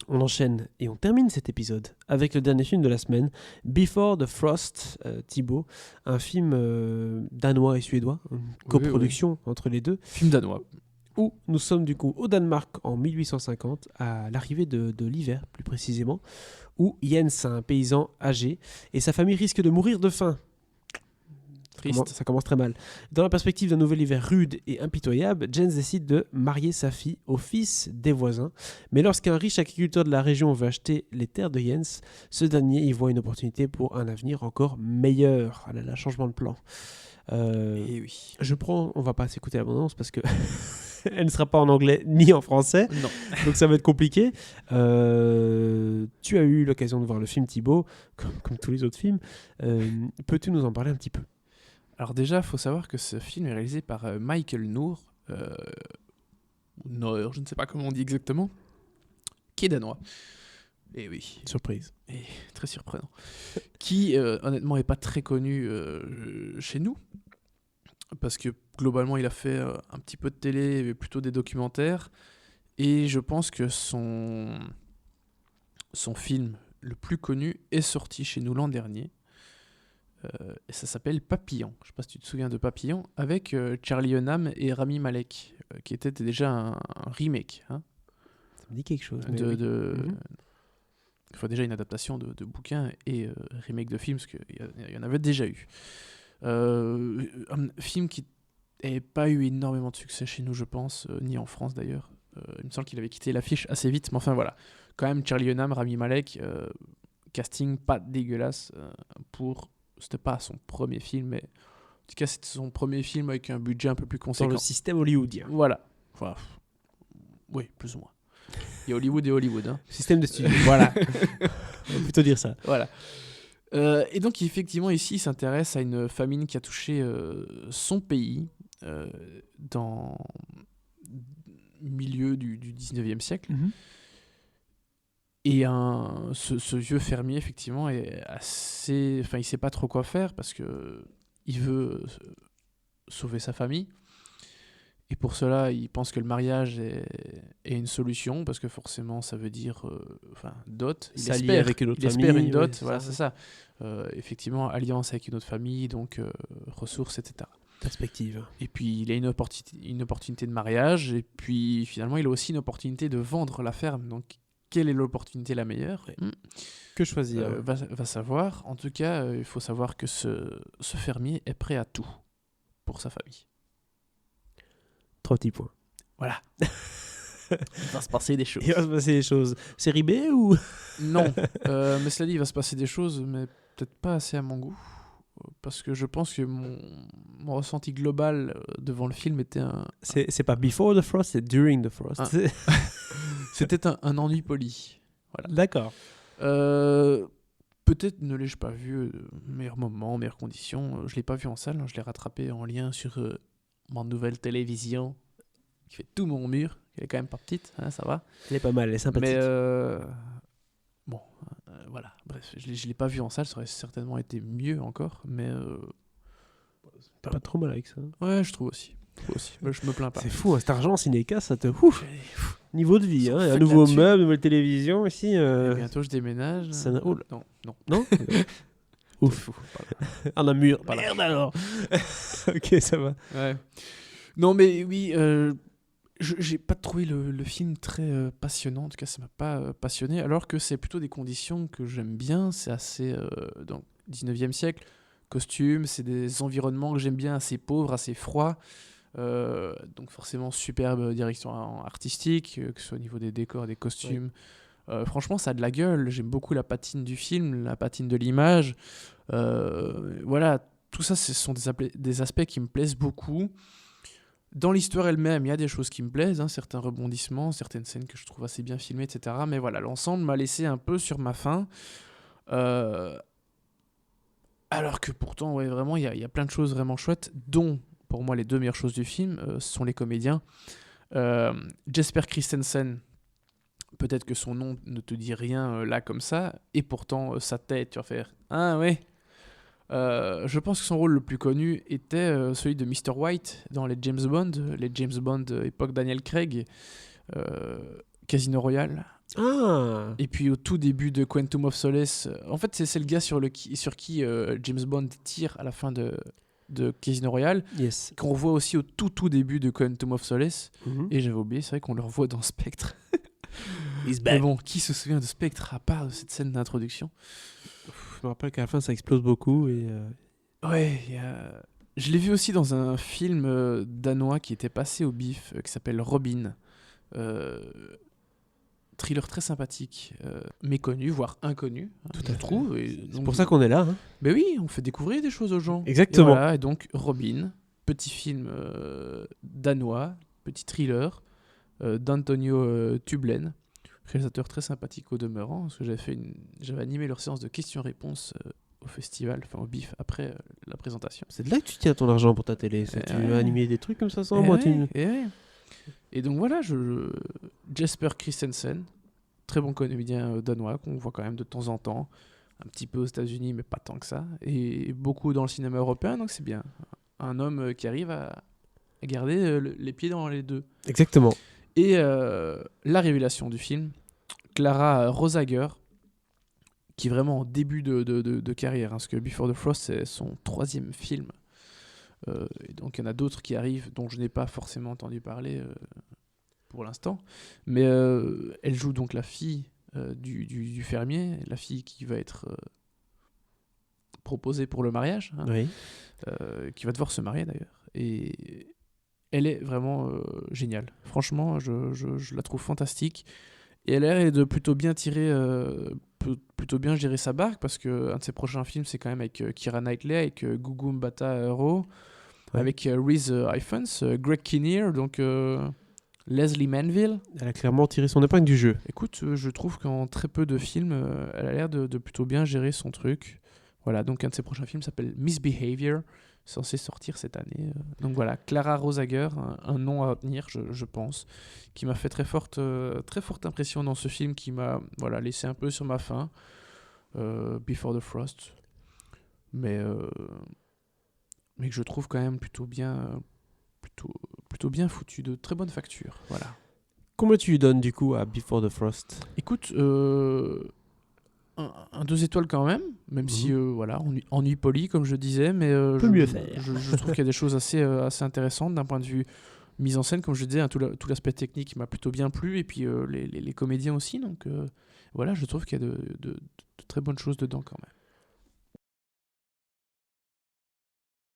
on enchaîne et on termine cet épisode avec le dernier film de la semaine, Before the Frost, Thibaut, un film danois et suédois, une coproduction entre les deux. Film danois. Où nous sommes du coup au Danemark en 1850, à l'arrivée de l'hiver plus précisément, où Jens, un paysan âgé, et sa famille risquent de mourir de faim. Triste. Ça commence très mal. Dans la perspective d'un nouvel hiver rude et impitoyable, Jens décide de marier sa fille au fils des voisins. Mais lorsqu'un riche agriculteur de la région veut acheter les terres de Jens, ce dernier y voit une opportunité pour un avenir encore meilleur. Ah là là, changement de plan. Et oui. On va pas s'écouter l'abondance parce que elle ne sera pas en anglais ni en français, Non. donc ça va être compliqué. Tu as eu l'occasion de voir le film, Thibaut, comme tous les autres films. Peux-tu nous en parler un petit peu? Alors déjà, il faut savoir que ce film est réalisé par Michael Noor, Noor, je ne sais pas comment on dit exactement, qui est danois. Et oui, Surprise. et très surprenant. Qui, honnêtement, n'est pas très connu chez nous, parce que globalement, il a fait un petit peu de télé, mais plutôt des documentaires. Et je pense que son film le plus connu est sorti chez nous l'an dernier. Et ça s'appelle Papillon. Je ne sais pas si tu te souviens de Papillon, avec Charlie Hunnam et Rami Malek, qui était déjà un remake. Hein, Ça me dit quelque chose. Enfin, déjà une adaptation de bouquin et remake de film, parce qu'il y en avait déjà eu. Un film qui n'avait pas eu énormément de succès chez nous, je pense, ni en France d'ailleurs. Il me semble qu'il avait quitté l'affiche assez vite, mais enfin voilà. Quand même, Charlie Hunnam, Rami Malek, casting pas dégueulasse pour... C'était pas son premier film, mais en tout cas, c'était son premier film avec un budget un peu plus Dans conséquent. le système hollywoodien. Voilà. Enfin, oui, plus ou moins. Il y a Hollywood et Hollywood. Hein. Système de studio, voilà. On va plutôt dire ça. Voilà. Et donc, effectivement, ici, il s'intéresse à une famine qui a touché son pays dans le milieu du 19e siècle. Et ce vieux fermier, effectivement, est assez... Enfin, il sait pas trop quoi faire parce que il veut sauver sa famille. Et pour cela, il pense que le mariage est une solution parce que forcément, ça veut dire dot. Il S'allier espère, avec une autre il espère famille, une dot, oui, voilà, c'est ça. Effectivement, alliance avec une autre famille, donc ressources, etc. Perspective. Et puis, il a une opportunité de mariage. Et puis, finalement, il a aussi une opportunité de vendre la ferme. Donc, quelle est l'opportunité la meilleure? Que choisir? Va savoir. En tout cas, il faut savoir que ce fermier est prêt à tout pour sa famille. 3 petits points. Voilà. Il va se passer des choses. Il va se passer des choses. Série B ou... Non. Mais cela dit, il va se passer des choses, mais peut-être pas assez à mon goût. Parce que je pense que mon ressenti global devant le film était un... C'est pas Before the Frost, c'est During the Frost. C'était un ennui poli. Voilà. D'accord. Peut-être ne l'ai-je pas vu meilleur moment, meilleures conditions. Je l'ai pas vu en salle, je l'ai rattrapé en lien sur ma nouvelle télévision qui fait tout mon mur, qui est quand même pas petite, hein, ça va. Elle est pas mal, elle est sympathique. Mais voilà, bref, je l'ai pas vu en salle, ça aurait certainement été mieux encore, mais pas trop mal avec ça. ouais, je trouve aussi. Mais je me plains pas. C'est fou, hein, cet argent cinéca, ça te... Ouf, niveau de vie, hein, un Faites nouveau là-dessus. meuble, nouvelle télévision ici. Et bientôt je déménage. ça n'a- oh là. Non. Non. Ouf. En un mur. Merde alors. Ok, ça va. Ouais. Non, mais oui, j'ai pas trouvé le film très passionnant. En tout cas, ça m'a pas passionné. Alors que c'est plutôt des conditions que j'aime bien. C'est assez donc 19e siècle. Costumes, c'est des environnements que j'aime bien, assez pauvres, assez froids. Donc forcément, superbe direction artistique, que ce soit au niveau des décors, des costumes. Franchement, ça a de la gueule. J'aime beaucoup la patine du film, la patine de l'image. Voilà, tout ça, ce sont des aspects qui me plaisent beaucoup. Dans l'histoire elle-même, il y a des choses qui me plaisent, hein, certains rebondissements, certaines scènes que je trouve assez bien filmées, etc. Mais voilà, l'ensemble m'a laissé un peu sur ma faim. Alors que pourtant, ouais, vraiment, il y a plein de choses vraiment chouettes, dont, pour moi, les 2 meilleures choses du film, ce sont les comédiens. Jesper Christensen, peut-être que son nom ne te dit rien là comme ça, et pourtant, sa tête, tu vas faire « Ah ouais !» Je pense que son rôle le plus connu était celui de Mr. White dans les James Bond époque Daniel Craig, Casino Royale. Ah. Et puis au tout début de Quantum of Solace, en fait c'est le gars sur qui James Bond tire à la fin de Casino Royale, Yes. qu'on voit aussi au tout début de Quantum of Solace. Mhm. Et j'avais oublié, c'est vrai qu'on le revoit dans Spectre. He's Mais back. bon, qui se souvient de Spectre à part de cette scène d'introduction? Je me rappelle qu'à la fin, ça explose beaucoup. Et, Ouais, je l'ai vu aussi dans un film danois qui était passé au BIF, qui s'appelle Robin. Thriller très sympathique, méconnu, voire inconnu, Tout je à fait. trouve. C'est pour ça qu'on est là. Hein. Ben oui, on fait découvrir des choses aux gens. Exactement. Et voilà, et donc Robin, petit film danois, petit thriller d'Antonio Tublen, réalisateur très sympathique au demeurant, parce que j'avais animé leur séance de questions-réponses au festival, enfin au BIF, après la présentation. C'est de là que tu tiens ton argent pour ta télé. Tu Ouais. veux animer des trucs comme ça sans Eh moi. ouais, eh ouais. Et donc voilà, Jesper Christensen, très bon comédien danois qu'on voit quand même de temps en temps, un petit peu aux États-Unis, mais pas tant que ça, et beaucoup dans le cinéma européen, donc c'est bien. Un homme qui arrive à garder les pieds dans les deux. Exactement. Et la révélation du film, Clara Rosager, qui est vraiment en début de carrière, hein, parce que Before the Frost, c'est son 3e film. Et donc il y en a d'autres qui arrivent dont je n'ai pas forcément entendu parler pour l'instant. Mais elle joue donc la fille du fermier, la fille qui va être proposée pour le mariage, hein, Oui. qui va devoir se marier d'ailleurs. Et elle est vraiment géniale. Franchement, je la trouve fantastique. Et elle a l'air de plutôt bien tirer, plutôt bien gérer sa barque, parce qu'un de ses prochains films, c'est quand même avec Keira Knightley, avec Gugu Mbatha-Raw, Ouais. avec Reese Ifans, Greg Kinnear, donc Leslie Manville. Elle a clairement tiré son épingle du jeu. Écoute, je trouve qu'en très peu de films, elle a l'air de plutôt bien gérer son truc. Voilà, donc un de ses prochains films s'appelle Misbehavior, censé sortir cette année. Donc voilà, Clara Rosager, un nom à retenir, je pense, qui m'a fait très forte impression dans ce film, qui m'a laissé un peu sur ma faim, Before the Frost, mais que je trouve quand même plutôt bien foutu, de très bonne facture. Voilà. Combien tu lui donnes du coup à Before the Frost? Écoute, un 2 étoiles quand même si ennui poli comme je disais, mais Peut mieux faire. je trouve qu'il y a des choses assez intéressantes d'un point de vue mise en scène, comme je disais, hein, tout l'aspect technique m'a plutôt bien plu, et puis les comédiens aussi, donc voilà, je trouve qu'il y a de très bonnes choses dedans quand même.